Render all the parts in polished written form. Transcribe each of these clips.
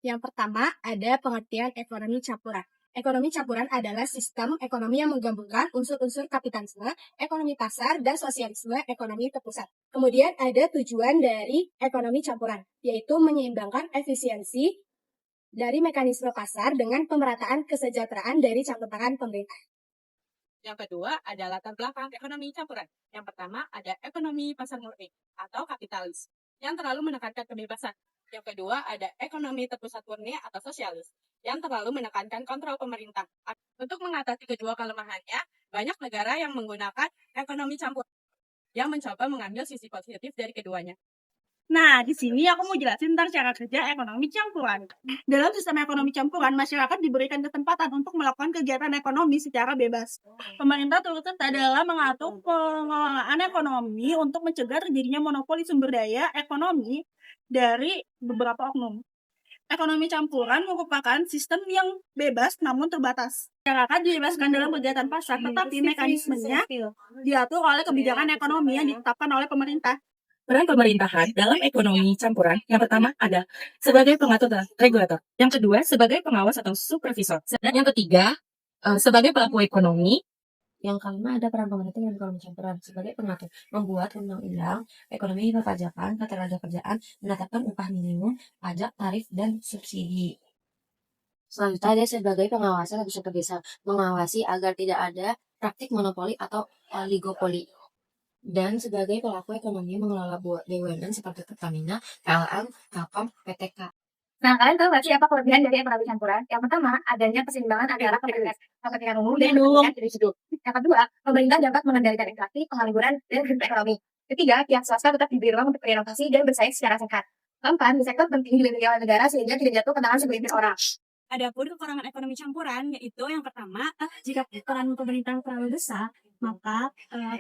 Yang pertama, ada pengertian ekonomi campuran. Ekonomi campuran adalah sistem ekonomi yang menggabungkan unsur-unsur kapitalisme, ekonomi pasar, dan sosialisme ekonomi terpusat. Kemudian ada tujuan dari ekonomi campuran, yaitu menyeimbangkan efisiensi dari mekanisme pasar dengan pemerataan kesejahteraan dari cakupan pemerintah. Yang kedua ada latar belakang ekonomi campuran. Yang pertama ada ekonomi pasar murni atau kapitalis yang terlalu menekankan kebebasan. Yang kedua ada ekonomi terpusat murni atau sosialis yang terlalu menekankan kontrol pemerintah. Untuk mengatasi kedua kelemahannya, banyak negara yang menggunakan ekonomi campuran yang mencoba mengambil sisi positif dari keduanya. Nah, di sini aku mau jelasin tentang cara kerja ekonomi campuran. Dalam sistem ekonomi campuran, masyarakat diberikan kesempatan untuk melakukan kegiatan ekonomi secara bebas. Pemerintah turut serta dalam mengatur pengelolaan ekonomi untuk mencegah terjadinya monopoli sumber daya ekonomi dari beberapa oknum. Ekonomi campuran merupakan sistem yang bebas namun terbatas. Masyarakat dibebaskan dalam kegiatan pasar, tetapi mekanismenya diatur oleh kebijakan ekonomi yang ditetapkan oleh pemerintah. Peran pemerintahan dalam ekonomi campuran yang pertama ada sebagai pengatur dan regulator, yang kedua sebagai pengawas atau supervisor, dan yang ketiga sebagai pelaku ekonomi. Yang kelima ada peran pemerintah dalam ekonomi campuran sebagai pengatur, membuat undang-undang ekonomi perpajakan, ketenagakerjaan, menetapkan upah minimum, pajak, tarif, dan subsidi. Selanjutnya ada sebagai pengawasan atau supervisor, mengawasi agar tidak ada praktik monopoli atau oligopoli. Dan sebagai pelaku ekonomi mengelola BUMN seperti Pertamina, PLN, Telkom, PTK. Nah, kalian tahu nggak sih apa kelebihan dari ekonomi campuran? Yang pertama, adanya keseimbangan antara kepentingan umum dan kepentingan individu. Yang kedua, pemerintah dapat mengendalikan inflasi, pengangguran, dan krisis ekonomi. Ketiga, pihak swasta tetap diberi ruang untuk berinovasi dan bersaing secara sehat. Keempat, di sektor penting dilindungi oleh negara sehingga tidak jatuh ke tangan segelintir orang. Adapun kekurangan ekonomi campuran, yaitu yang pertama, jika peran pemerintah terlalu besar, maka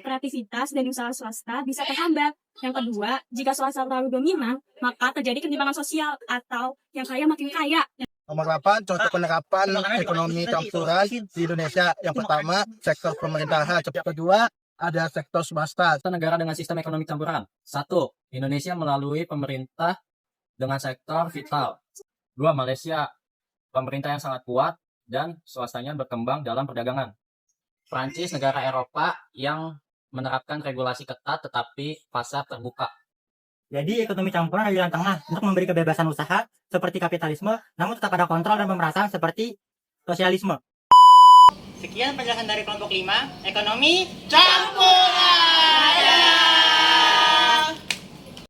kreativitas dan usaha swasta bisa terhambat. Yang kedua, jika swasta terlalu dominan, maka terjadi ketimpangan sosial atau yang kaya makin kaya. Nomor 8, contoh penerapan ekonomi campuran di Indonesia. Yang pertama, sektor pemerintahan. Yang kedua, ada sektor swasta. Negara dengan sistem ekonomi campuran. 1. Indonesia melalui pemerintah dengan sektor vital. 2. Malaysia, pemerintah yang sangat kuat dan swastanya berkembang dalam perdagangan. Prancis, negara Eropa yang menerapkan regulasi ketat tetapi pasar terbuka. Jadi ekonomi campuran adalah jalan tengah untuk memberi kebebasan usaha seperti kapitalisme, namun tetap ada kontrol dan pemerataan seperti sosialisme. Sekian penjelasan dari kelompok 5, ekonomi campuran.